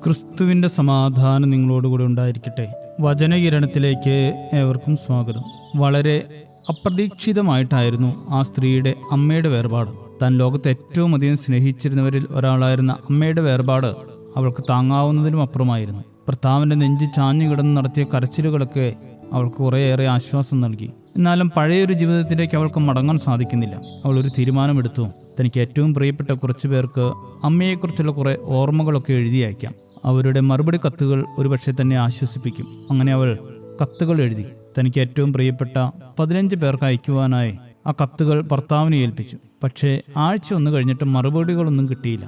ക്രിസ്തുവിൻ്റെ സമാധാനം നിങ്ങളോടുകൂടി ഉണ്ടായിരിക്കട്ടെ. വചനകിരണത്തിലേക്ക് ഏവർക്കും സ്വാഗതം. വളരെ അപ്രതീക്ഷിതമായിട്ടായിരുന്നു ആ സ്ത്രീയുടെ അമ്മയുടെ വേർപാട്. താൻ ലോകത്തെ ഏറ്റവും അധികം സ്നേഹിച്ചിരുന്നവരിൽ ഒരാളായിരുന്ന അമ്മയുടെ വേർപാട് അവൾക്ക് താങ്ങാവുന്നതിനും അപ്പുറമായിരുന്നു. ഭർത്താവിൻ്റെ നെഞ്ച് ചാഞ്ഞു കിടന്ന് നടത്തിയ കരച്ചിലുകളൊക്കെ അവൾക്ക് കുറേയേറെ ആശ്വാസം നൽകി. എന്നാലും പഴയൊരു ജീവിതത്തിലേക്ക് അവൾക്ക് മടങ്ങാൻ സാധിക്കുന്നില്ല. അവൾ ഒരു തീരുമാനമെടുത്തു. തനിക്ക് ഏറ്റവും പ്രിയപ്പെട്ട കുറച്ചു പേർക്ക് അമ്മയെക്കുറിച്ചുള്ള കുറേ ഓർമ്മകളൊക്കെ എഴുതി അയക്കാം. അവരുടെ മറുപടി കത്തുകൾ ഒരുപക്ഷെ തന്നെ ആശ്വസിപ്പിക്കും. അങ്ങനെ അവൾ കത്തുകൾ എഴുതി തനിക്ക് ഏറ്റവും പ്രിയപ്പെട്ട 15 പേർക്ക് അയക്കുവാനായി ആ കത്തുകൾ ഭർത്താവിനെ ഏൽപ്പിച്ചു. പക്ഷേ ആഴ്ച ഒന്ന് കഴിഞ്ഞിട്ട് മറുപടികളൊന്നും കിട്ടിയില്ല.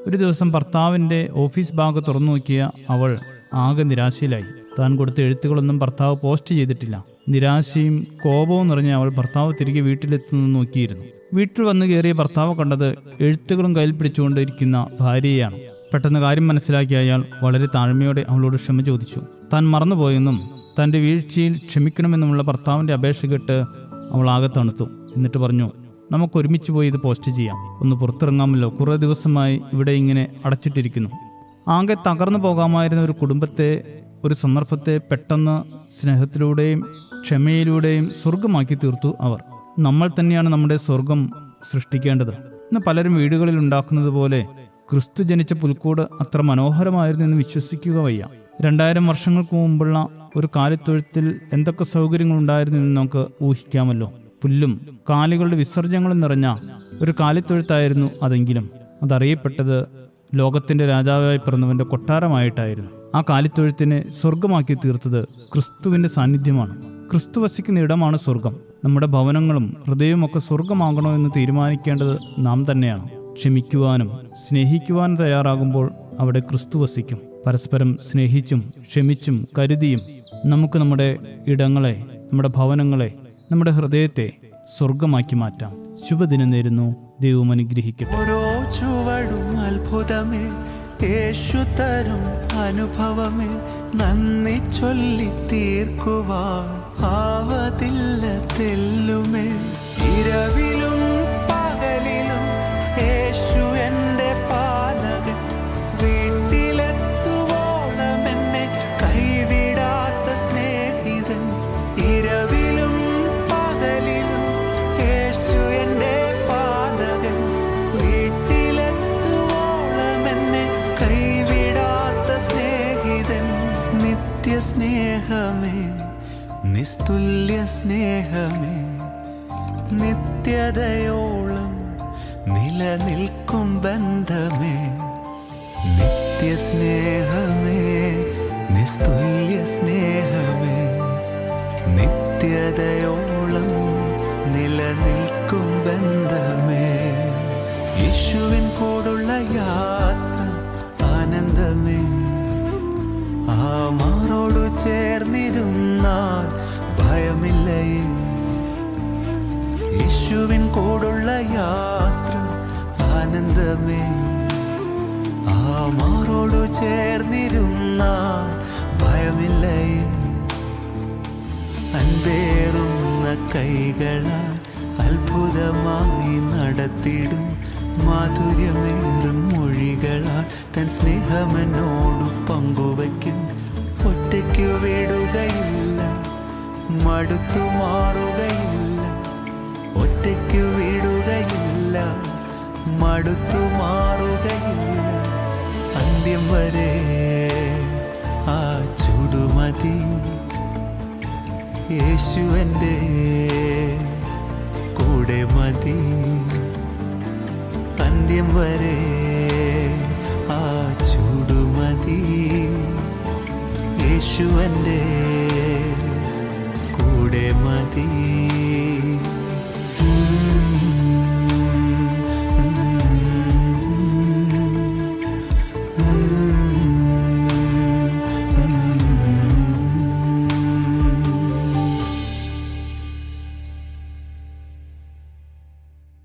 ഒരു ദിവസം ഭർത്താവിൻ്റെ ഓഫീസ് ബാഗ് തുറന്നു നോക്കിയ അവൾ ആകെ നിരാശയിലായി. താൻ കൊടുത്ത എഴുത്തുകളൊന്നും ഭർത്താവ് പോസ്റ്റ് ചെയ്തിട്ടില്ല. നിരാശയും കോപവും നിറഞ്ഞ അവൾ ഭർത്താവ് തിരികെ വീട്ടിലെത്തുന്നു നോക്കിയിരുന്നു. വീട്ടിൽ വന്നു കയറിയ ഭർത്താവ് കണ്ടത് എഴുത്തുകളും കയ്യിൽ പിടിച്ചുകൊണ്ടിരിക്കുന്ന ഭാര്യയെയാണ്. പെട്ടെന്ന് കാര്യം മനസ്സിലാക്കിയ അയാൾ വളരെ താഴ്മയോടെ അവളോട് ക്ഷമ ചോദിച്ചു. താൻ മറന്നുപോയെന്നും തൻ്റെ വീഴ്ചയിൽ ക്ഷമിക്കണമെന്നുമുള്ള ഭർത്താവിൻ്റെ അപേക്ഷ കേട്ട് അവൾ ആകെ തണുത്തു. എന്നിട്ട് പറഞ്ഞു, നമുക്ക് ഒരുമിച്ച് പോയി ഇത് പോസ്റ്റ് ചെയ്യാം. ഒന്ന് പുറത്തിറങ്ങാമല്ലോ. കുറേ ദിവസമായി ഇവിടെ ഇങ്ങനെ അടച്ചിട്ടിരിക്കുന്നു. ആകെ തകർന്നു പോകാമായിരുന്ന ഒരു കുടുംബത്തെ, ഒരു സന്ദർഭത്തെ പെട്ടെന്ന് സ്നേഹത്തിലൂടെയും ക്ഷമയിലൂടെയും സ്വർഗമാക്കി തീർത്തു അവർ. നമ്മൾ തന്നെയാണ് നമ്മുടെ സ്വർഗം സൃഷ്ടിക്കേണ്ടത്. ഇന്ന് പലരും വീടുകളിൽ ഉണ്ടാക്കുന്നത് പോലെ ക്രിസ്തു ജനിച്ച പുൽക്കൂട് അത്ര മനോഹരമായിരുന്നു എന്ന് വിശ്വസിക്കുക വയ്യ. 2000 വർഷങ്ങൾക്ക് മുമ്പുള്ള ഒരു കാലിത്തൊഴുത്തിൽ എന്തൊക്കെ സൗകര്യങ്ങളുണ്ടായിരുന്നു എന്ന് നമുക്ക് ഊഹിക്കാമല്ലോ. പുല്ലും കാലികളുടെ വിസർജ്യങ്ങളും നിറഞ്ഞ ഒരു കാലിത്തൊഴുത്തായിരുന്നു അതെങ്കിലും അതറിയപ്പെട്ടത് ലോകത്തിൻ്റെ രാജാവായി പിറന്നവൻ്റെ കൊട്ടാരമായിട്ടായിരുന്നു. ആ കാലിത്തൊഴുത്തിനെ സ്വർഗമാക്കി തീർത്തത് ക്രിസ്തുവിൻ്റെ സാന്നിധ്യമാണ്. ക്രിസ്തു വസിക്കുന്ന ഇടമാണ് സ്വർഗം. നമ്മുടെ ഭവനങ്ങളും ഹൃദയവും ഒക്കെ സ്വർഗമാകണോ എന്ന് തീരുമാനിക്കേണ്ടത് നാം തന്നെയാണ്. ക്ഷമിക്കുവാനും സ്നേഹിക്കുവാനും തയ്യാറാകുമ്പോൾ അവിടെ ക്രിസ്തു വസിക്കും. പരസ്പരം സ്നേഹിച്ചും ക്ഷമിച്ചും കരുതിയും നമുക്ക് നമ്മുടെ ഇടങ്ങളെ, നമ്മുടെ ഭവനങ്ങളെ, നമ്മുടെ ഹൃദയത്തെ സ്വർഗമാക്കി മാറ്റാം. ശുഭദിനം നേരുന്നു. ദൈവം അനുഗ്രഹിക്കട്ടെ. ഓരോ ചുവടും അത്ഭുതമേ, യേശു തരും അനുഭവമേ, നന്ദി ചൊല്ലി തീർക്കുവാൻ ആവതില്ല തെല്ലുമേ. ഇരവിലും പകലിലും യേശു എൻ്റെ പാലകൻ, വീട്ടിലെത്തുവോളം എന്നെ കൈവിടാത്ത സ്നേഹിതൻ. ഇരവിലും പകലിലും യേശു എൻ്റെ പാലകൻ, വീട്ടിലെത്തുവോളം എന്നെ കൈവിടാത്ത സ്നേഹിതൻ. നിത്യസ്നേഹമേ, നിസ്തുല്യ സ്നേഹമേ, നിത്യതയോളം നിലനിൽക്കും ബന്ധമേ. നിത്യസ്നേഹമേ, നിസ്തുല്യ സ്നേഹമേ, നിത്യതയോളം നിലനിൽക്കും ബന്ധമേ. യേശുവിൻ കൂടുള്ള യാത്ര ആനന്ദമേ, ആ മാറോടു ചേർന്നിരുന്നാൽ ഭയമില്ലയേ. യേശുവിൻ കൂടുള്ള യാത്ര ആനന്ദമേ, ആ മാറോടു ചേർന്നിരുന്നാൽ ഭയമില്ലയേ. അൻപേറുന്ന കൈകളാൽ അത്ഭുതമായി നടത്തിടും, മാധുര്യമേറും മൊഴികളാൽ തൻ സ്നേഹമെന്നോടു പങ്കുവയ്ക്കും. ഒറ്റയ്ക്കു വിടുകയില്ല, മടുത്തു മാറുകയില്ല. ഒറ്റയ്ക്കു വിടുകയില്ല, മടുത്തു മാറുകയില്ല. അന്ത്യം വരെ ആ ചുടുമതി. യേശു എൻ്റെ കൂടെ മതി. അന്ത്യം വരെ ആ ചുടുമതി. യേശു എൻ്റെ